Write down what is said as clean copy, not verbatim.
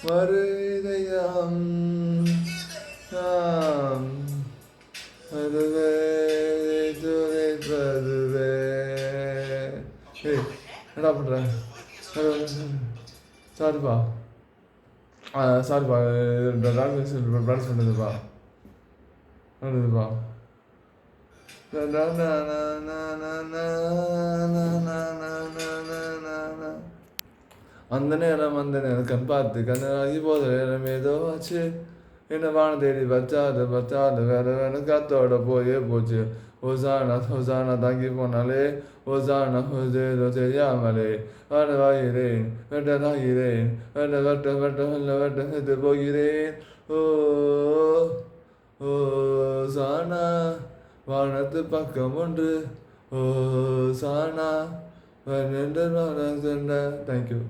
மறுதயம் அதுவே துரைப்பதுவே. என்னடா பண்ற? சாரிப்பா சாரிப்பா டான்ஸ் பண்ணுதுப்பா பண்ணுதுப்பா. அந்த நேரம் கண் பார்த்து கண்ணாகி போத நேரம் ஏதோ ஆச்சு. என்ன வானம் தேடி பச்சாது வேற வேற காத்தோட போயே போச்சு. ஹோசானா தாங்கி போனாலே ஹோசானா ஹோசேதோ தெரியாமலே வாடுவாகிறேன் வெட்டதாகிறேன் வெட்ட செத்து போகிறேன். ஓ சானா வானத்து பக்கம் ஒன்று. ஓ சானா தேங்க்யூ.